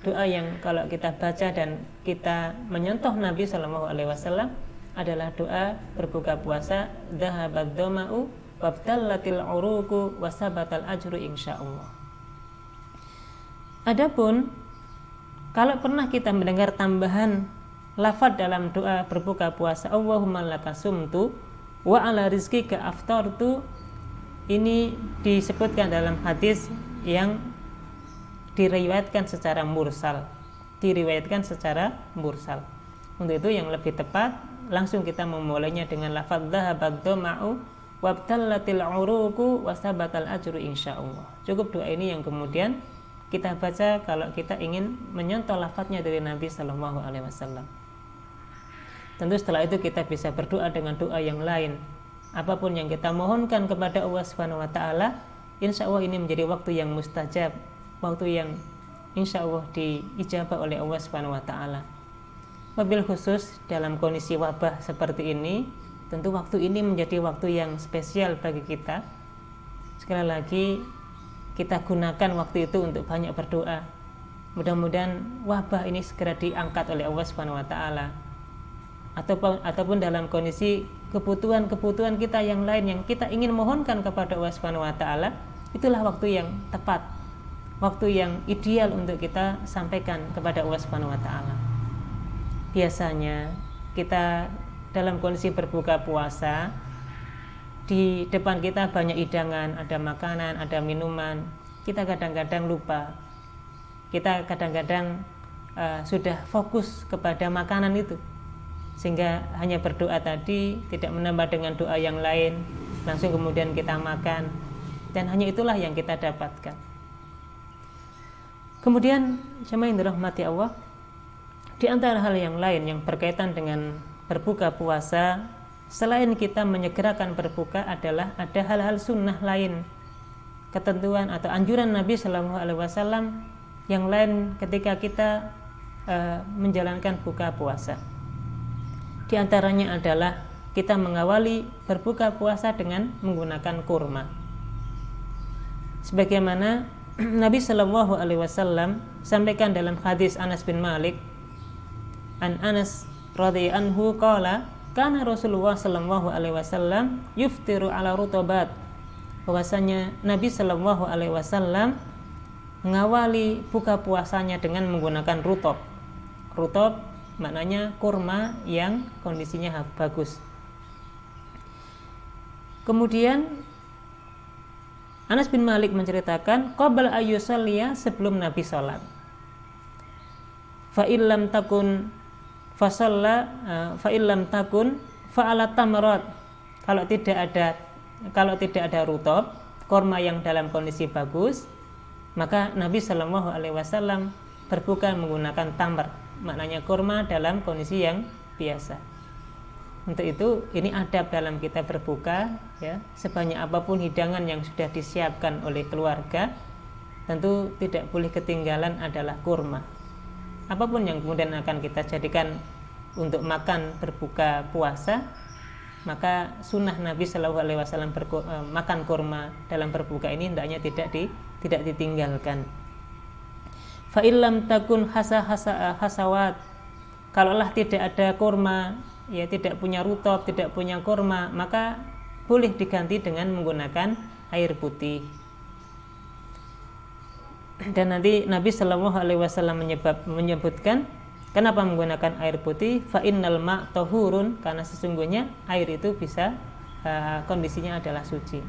doa yang kalau kita baca dan kita menyentuh Nabi sallallahu alaihi wasallam adalah doa berbuka puasa, dhahabat dhama'u wabtallatil uruqu wasabatal ajru insyaallah. Adapun kalau pernah kita mendengar tambahan lafaz dalam doa berbuka puasa Allahumma laka sumtu wa ala rizqika aftartu ini disebutkan dalam hadis yang diriwayatkan secara mursal. Untuk itu yang lebih tepat langsung kita memulainya dengan lafaz dhahabat dhama'u wabtallatil uruqu wasabatal ajru insyaallah. Cukup doa ini yang kemudian kita baca kalau kita ingin menyontoh lafaznya dari Nabi sallallahu alaihi wasallam. Tentu setelah itu kita bisa berdoa dengan doa yang lain. Apapun yang kita mohonkan kepada Allah Subhanahu wa taala, insyaallah ini menjadi waktu yang mustajab, waktu yang insyaallah diijabah oleh Allah Subhanahu wa taala. Wabil khusus dalam kondisi wabah seperti ini, tentu waktu ini menjadi waktu yang spesial bagi kita. Sekali lagi kita gunakan waktu itu untuk banyak berdoa. Mudah-mudahan wabah ini segera diangkat oleh Allah Subhanahu wa taala. Ataupun dalam kondisi kebutuhan kita yang lain yang kita ingin mohonkan kepada Allah Subhanahu wa taala, itulah waktu yang tepat, waktu yang ideal untuk kita sampaikan kepada Allah Subhanahu wa taala. Biasanya kita dalam kondisi berbuka puasa, di depan kita banyak hidangan, ada makanan, ada minuman. Kita kadang-kadang lupa. Kita kadang-kadang sudah fokus kepada makanan itu, sehingga hanya berdoa tadi, tidak menambah dengan doa yang lain, langsung kemudian kita makan, dan hanya itulah yang kita dapatkan. Kemudian jemaah yang dirahmati Allah, di antara hal yang lain yang berkaitan dengan berbuka puasa, selain kita menyegerakan berbuka adalah ada hal-hal sunnah lain, ketentuan atau anjuran Nabi Shallallahu Alaihi Wasallam yang lain ketika kita menjalankan buka puasa. Di antaranya adalah kita mengawali berbuka puasa dengan menggunakan kurma. Sebagaimana Nabi Shallallahu Alaihi Wasallam sampaikan dalam hadis Anas bin Malik, an Anas radhiyallahu anhu qala kana Rasulullah sallallahu alaihi wasallam yuftiru ala rutobat, bahwasanya Nabi sallallahu alaihi wasallam mengawali buka puasanya dengan menggunakan rutob. Rutob maknanya kurma yang kondisinya bagus. Kemudian Anas bin Malik menceritakan qabla ayyusalliya, sebelum Nabi salat, fa illam takun fasalla fa illam takun fa'ala tamrat, kalau tidak ada rutob, kurma yang dalam kondisi bagus, maka Nabi Shallallahu Alaihi Wasallam berbuka menggunakan tamar, maknanya kurma dalam kondisi yang biasa. Untuk itu ini adab dalam kita berbuka, ya, sebanyak apapun hidangan yang sudah disiapkan oleh keluarga, tentu tidak boleh ketinggalan adalah kurma. Apapun yang kemudian akan kita jadikan untuk makan berbuka puasa, maka sunnah Nabi Shallallahu Alaihi Wasallam makan kurma dalam berbuka ini hendaknya tidak ditinggalkan. Fa illam takun hasawat, kalaulah tidak ada kurma, ya tidak punya rutob, tidak punya kurma, maka boleh diganti dengan menggunakan air putih. Dan nanti Nabi Shallallahu Alaihi Wasallam menyebutkan kenapa menggunakan air putih, fa innal ma' tahurun, karena sesungguhnya air itu bisa kondisinya adalah suci.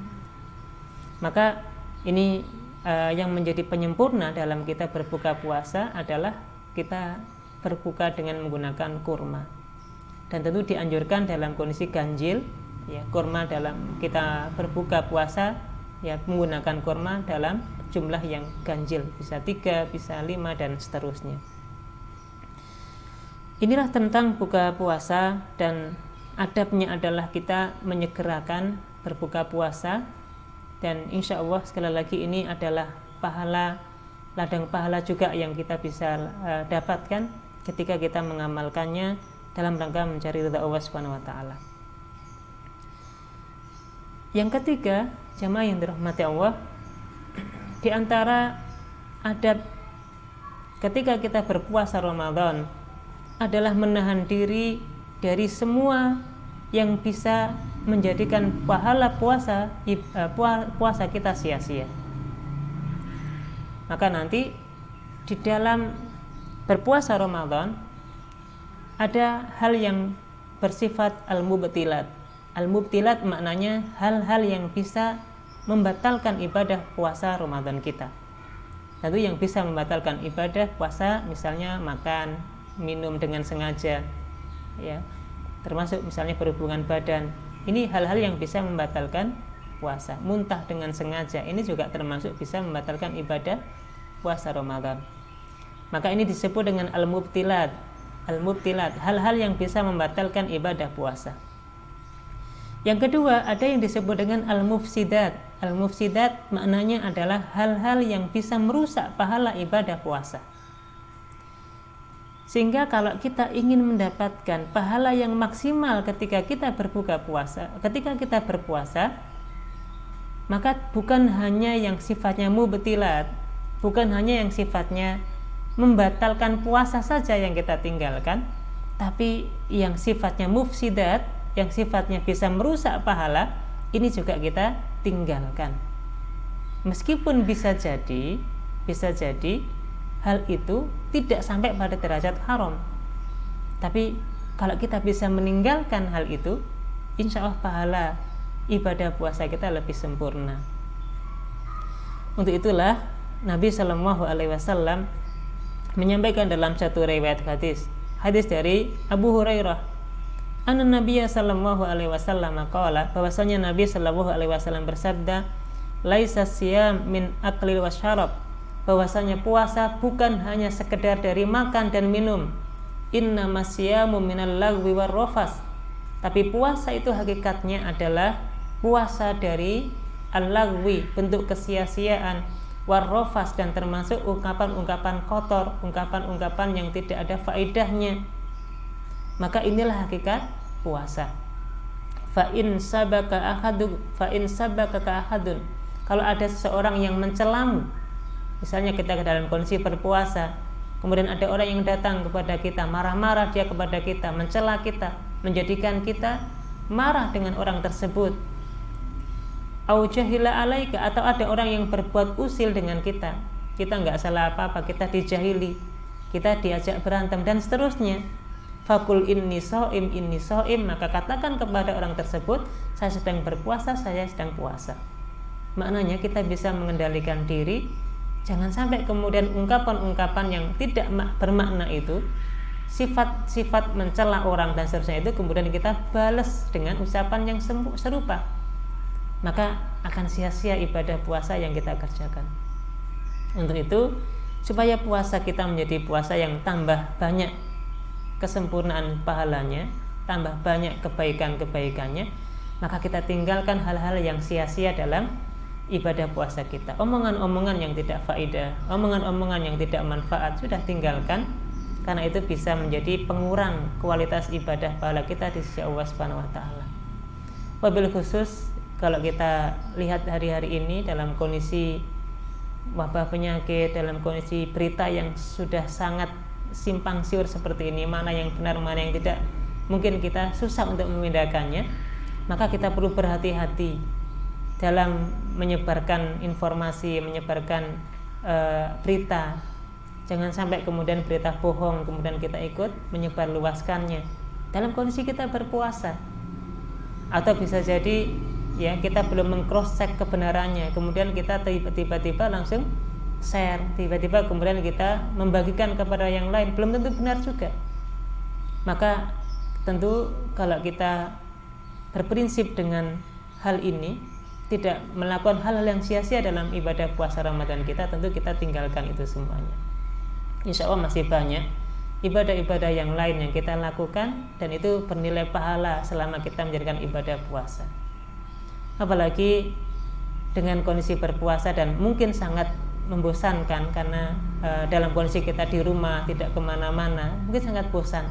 Maka ini yang menjadi penyempurna dalam kita berbuka puasa adalah kita berbuka dengan menggunakan kurma. Dan tentu dianjurkan dalam kondisi ganjil, ya, kurma dalam kita berbuka puasa, ya, menggunakan kurma dalam jumlah yang ganjil, bisa 3, bisa 5 dan seterusnya. Inilah tentang buka puasa, dan adabnya adalah kita menyegerakan berbuka puasa, dan insya Allah sekali lagi ini adalah ladang pahala juga yang kita bisa dapatkan ketika kita mengamalkannya dalam rangka mencari ridha Allah Subhanahu wa taala. Yang ketiga, jamaah yang dirahmati Allah, di antara adab ketika kita berpuasa Ramadan adalah menahan diri dari semua yang bisa menjadikan pahala puasa kita sia-sia. Maka nanti di dalam berpuasa Ramadan ada hal yang bersifat al-mubtilat. Al-mubtilat maknanya hal-hal yang bisa membatalkan ibadah puasa Ramadan kita. Tentu yang bisa membatalkan ibadah puasa misalnya makan, minum dengan sengaja, ya, termasuk misalnya berhubungan badan. Ini hal-hal yang bisa membatalkan puasa. Muntah dengan sengaja, ini juga termasuk bisa membatalkan ibadah puasa Ramadan. Maka ini disebut dengan al-mubtilat. Al-mubtilat, hal-hal yang bisa membatalkan ibadah puasa. Yang kedua, ada yang disebut dengan al-mufsidat. Al-mufsidat maknanya adalah hal-hal yang bisa merusak pahala ibadah puasa. Sehingga kalau kita ingin mendapatkan pahala yang maksimal ketika kita berpuasa, maka bukan hanya yang sifatnya mubtilat, bukan hanya yang sifatnya membatalkan puasa saja yang kita tinggalkan, tapi yang sifatnya mufsidat, yang sifatnya bisa merusak pahala, ini juga kita tinggalkan. Meskipun bisa jadi hal itu tidak sampai pada derajat haram, tapi kalau kita bisa meninggalkan hal itu, insya Allah pahala ibadah puasa kita lebih sempurna. Untuk itulah Nabi Shallallahu Alaihi Wasallam menyampaikan dalam satu riwayat hadis dari Abu Hurairah, anna Nabiya sallallahu alaihi wasallam qala, bahwasanya Nabi sallallahu alaihi wasallam bersabda, laisa siyam min aklil wasyarab, bahwasanya puasa bukan hanya sekedar dari makan dan minum, inna masyamu minal lagwi warrafas, tapi puasa itu hakikatnya adalah puasa dari al-lagwi, bentuk kesia-siaan, warrafas, dan termasuk ungkapan-ungkapan kotor, ungkapan-ungkapan yang tidak ada faedahnya. Maka inilah hakikat puasa. Fa in sabaka ahadun, kalau ada seseorang yang mencelamu, misalnya kita dalam kondisi berpuasa, kemudian ada orang yang datang kepada kita, marah-marah dia kepada kita, mencela kita, menjadikan kita marah dengan orang tersebut, au jahila alaika, atau ada orang yang berbuat usil dengan kita nggak salah apa-apa, kita dijahili, kita diajak berantem dan seterusnya, fakul inni so'im, maka katakan kepada orang tersebut, saya sedang berpuasa, saya sedang puasa. Maknanya kita bisa mengendalikan diri, jangan sampai kemudian ungkapan-ungkapan yang tidak bermakna itu, sifat-sifat mencela orang dan seterusnya itu kemudian kita balas dengan ucapan yang serupa, maka akan sia-sia ibadah puasa yang kita kerjakan. Untuk itu, supaya puasa kita menjadi puasa yang tambah banyak kesempurnaan pahalanya, tambah banyak kebaikan-kebaikannya, maka kita tinggalkan hal-hal yang sia-sia dalam ibadah puasa kita. Omongan-omongan yang tidak faedah, omongan-omongan yang tidak manfaat, sudah tinggalkan, karena itu bisa menjadi pengurang kualitas ibadah pahala kita di sisi Allah Subhanahu wa taala. Wabil khusus kalau kita lihat hari-hari ini dalam kondisi wabah penyakit, dalam kondisi berita yang sudah sangat simpang siur seperti ini, mana yang benar mana yang tidak, mungkin kita susah untuk membedakannya, maka kita perlu berhati-hati dalam menyebarkan informasi, menyebarkan berita. Jangan sampai kemudian berita bohong kemudian kita ikut menyebarluaskannya dalam kondisi kita berpuasa, atau bisa jadi ya kita belum meng-cross check kebenarannya, kemudian kita tiba-tiba langsung share, tiba-tiba kemudian kita membagikan kepada yang lain, belum tentu benar juga. Maka tentu kalau kita berprinsip dengan hal ini, tidak melakukan hal-hal yang sia-sia dalam ibadah puasa Ramadan kita, tentu kita tinggalkan itu semuanya. Insya Allah masih banyak ibadah-ibadah yang lain yang kita lakukan dan itu bernilai pahala selama kita menjalankan ibadah puasa. Apalagi dengan kondisi berpuasa dan mungkin sangat membosankan karena dalam kondisi kita di rumah tidak kemana-mana, mungkin sangat bosan,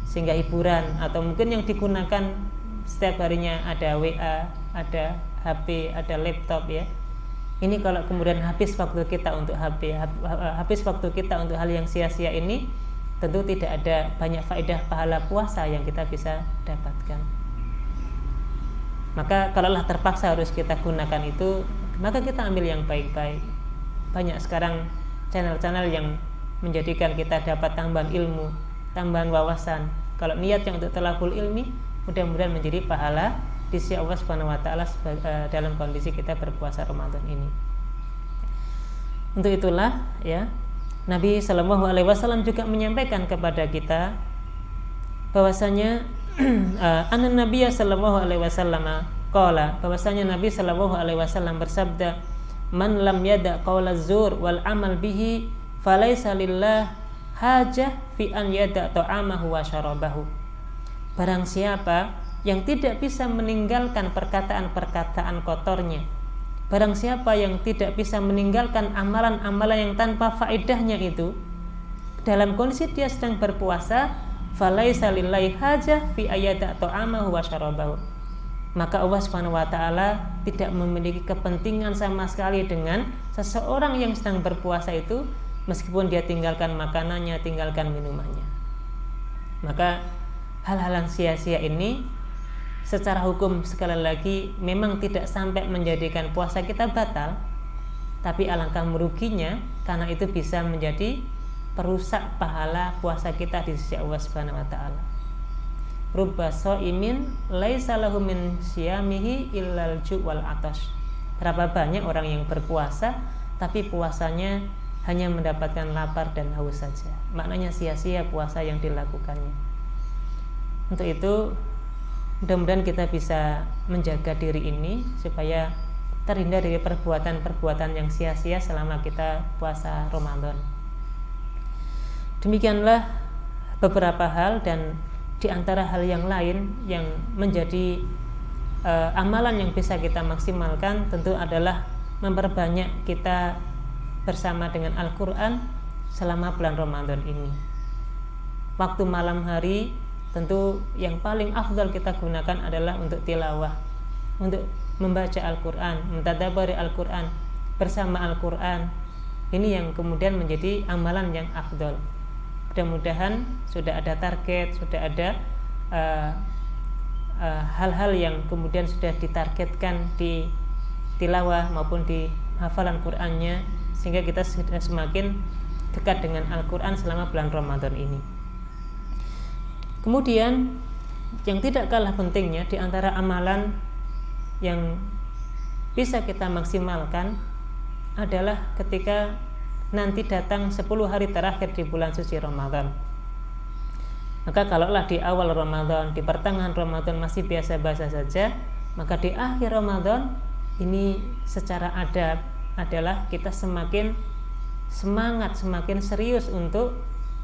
sehingga hiburan atau mungkin yang digunakan setiap harinya ada WA, ada HP, ada laptop ya. Ini kalau kemudian habis waktu kita untuk HP, habis waktu kita untuk hal yang sia-sia ini, tentu tidak ada banyak faedah pahala puasa yang kita bisa dapatkan. Maka kalaulah terpaksa harus kita gunakan itu, maka kita ambil yang baik-baik. Banyak sekarang channel-channel yang menjadikan kita dapat tambahan ilmu, tambahan wawasan. Kalau niatnya untuk talabul ilmi, mudah-mudahan menjadi pahala di sisi Allah Subhanahu wa taala dalam kondisi kita berpuasa Ramadan ini. Untuk itulah ya, Nabi Shallallahu alaihi wasallam juga menyampaikan kepada kita bahwasanya anna Nabiya Shallallahu alaihi wasallam qala, bahwasanya Nabi Shallallahu alaihi wasallam bersabda, man lam yada qaula zur wal amal bihi falaisa lillah hajah fi an yada ta'amahu wa syarabahu. Barang siapa yang tidak bisa meninggalkan perkataan-perkataan kotornya, barang siapa yang tidak bisa meninggalkan amalan-amalan yang tanpa faedahnya itu dalam kondisi dia sedang berpuasa, falaisa lillahi hajah fi ayada ta'amahu wa syarabahu, maka Allah Subhanahu wa taala tidak memiliki kepentingan sama sekali dengan seseorang yang sedang berpuasa itu, meskipun dia tinggalkan makanannya, tinggalkan minumannya. Maka hal-hal yang sia-sia ini secara hukum sekali lagi memang tidak sampai menjadikan puasa kita batal, tapi alangkah meruginya karena itu bisa menjadi perusak pahala puasa kita di sisi Allah Subhanahu wa taala. Rubba shaimin laisa lahu min siyamihi illal ju' wal atash. Berapa banyak orang yang berpuasa tapi puasanya hanya mendapatkan lapar dan haus saja. Maknanya sia-sia puasa yang dilakukannya. Untuk itu mudah-mudahan kita bisa menjaga diri ini supaya terhindar dari perbuatan-perbuatan yang sia-sia selama kita puasa Ramadan. Demikianlah beberapa hal, dan di antara hal yang lain yang menjadi amalan yang bisa kita maksimalkan tentu adalah memperbanyak kita bersama dengan Al-Quran selama bulan Ramadan ini. Waktu malam hari tentu yang paling afdal kita gunakan adalah untuk tilawah, untuk membaca Al-Quran, mentadabburi Al-Quran, bersama Al-Quran. Ini yang kemudian menjadi amalan yang afdal. Mudah-mudahan sudah ada target, sudah ada hal-hal yang kemudian sudah ditargetkan di tilawah maupun di hafalan Qur'annya, sehingga kita sudah semakin dekat dengan Al-Quran selama bulan Ramadan ini. Kemudian yang tidak kalah pentingnya di antara amalan yang bisa kita maksimalkan adalah ketika nanti datang 10 hari terakhir di bulan suci Ramadan. Maka kalaulah di awal Ramadan, di pertengahan Ramadan masih biasa-biasa saja, maka di akhir Ramadan ini secara adab adalah kita semakin semangat, semakin serius untuk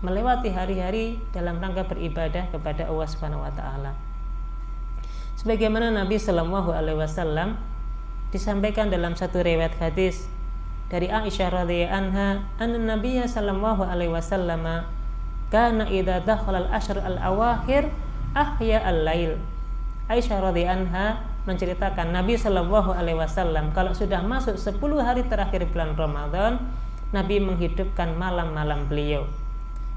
melewati hari-hari dalam rangka beribadah kepada Allah Subhanahu wa taala. Sebagaimana Nabi Shallallahu alaihi wasallam disampaikan dalam satu riwayat hadis dari Aisyah radhiyallahu anha, anna Nabiyya sallallahu alaihi wasallam kana idza dakhala al-ashr al-awakhir ahya al-lail. Aisyah radhiyallahu anha menceritakan Nabi Shallallahu alaihi wasallam kalau sudah masuk 10 hari terakhir bulan Ramadan, Nabi menghidupkan malam-malam beliau.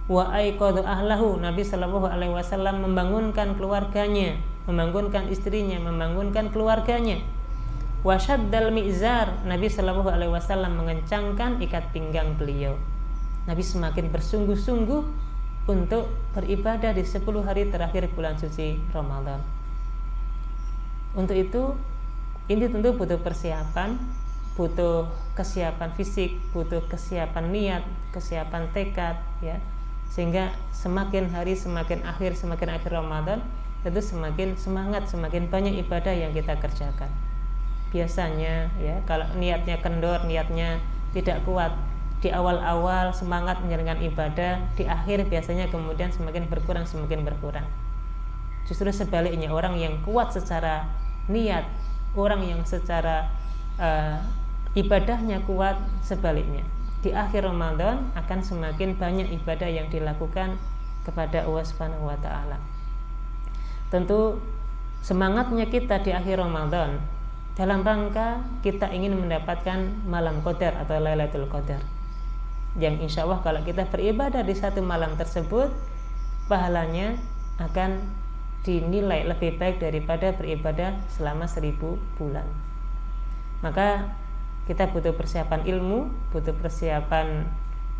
Wa aiqadhu ahlahu, Nabi Shallallahu alaihi wasallam membangunkan keluarganya, membangunkan istrinya, membangunkan keluarganya. Wa syaddal mi'zar, Nabi Shallallahu alaihi wasallam mengencangkan ikat pinggang beliau. Nabi semakin bersungguh-sungguh untuk beribadah di 10 hari terakhir bulan suci Ramadan. Untuk itu, ini tentu butuh persiapan, butuh kesiapan fisik, butuh kesiapan niat, kesiapan tekad, ya. Sehingga semakin hari, semakin akhir Ramadan, tentu semakin semangat, semakin banyak ibadah yang kita kerjakan. Biasanya, ya, kalau niatnya kendor, niatnya tidak kuat, di awal-awal semangat menjalankan ibadah, di akhir biasanya kemudian semakin berkurang. Justru sebaliknya, orang yang kuat secara niat, orang yang secara ibadahnya kuat, sebaliknya di akhir Ramadan akan semakin banyak ibadah yang dilakukan kepada Allah Subhanahu wa taala. Tentu semangatnya kita di akhir Ramadan dalam rangka kita ingin mendapatkan malam qadar atau Lailatul Qadar, yang insya Allah kalau kita beribadah di satu malam tersebut, pahalanya akan dinilai lebih baik daripada beribadah selama 1000 bulan. Maka kita butuh persiapan ilmu, butuh persiapan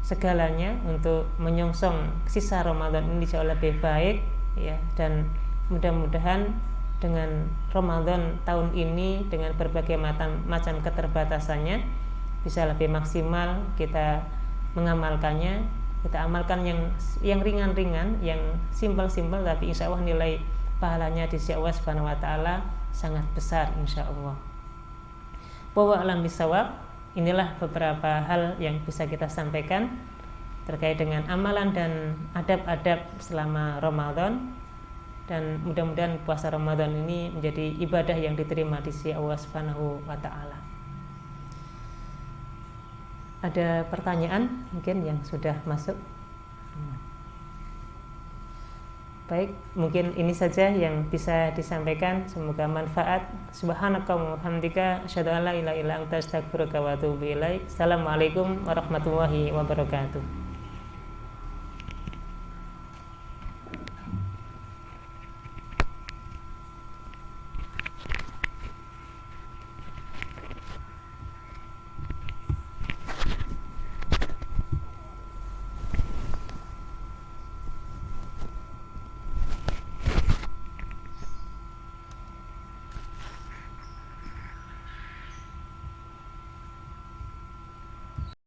segalanya untuk menyongsong sisa Ramadan ini jauh lebih baik ya, dan mudah-mudahan dengan Ramadan tahun ini dengan berbagai macam keterbatasannya bisa lebih maksimal kita mengamalkannya. Kita amalkan yang ringan-ringan, yang simpel-simpel, tapi insya Allah nilai pahalanya di sisi Allah Subhanahu wa Ta'ala sangat besar insya Allah. Wa a'lam bishawab. Inilah beberapa hal yang bisa kita sampaikan terkait dengan amalan dan adab-adab selama Ramadan, dan mudah-mudahan puasa Ramadan ini menjadi ibadah yang diterima di sisi Allah Subhanahu wa Ta'ala. Ada pertanyaan mungkin yang sudah masuk? Baik, mungkin ini saja yang bisa disampaikan. Semoga manfaat. Subhanakallahumma wa bihamdika asyhadu an la ilaha illa anta astaghfiruka wa atubu ilaik. Assalamualaikum warahmatullahi wabarakatuh.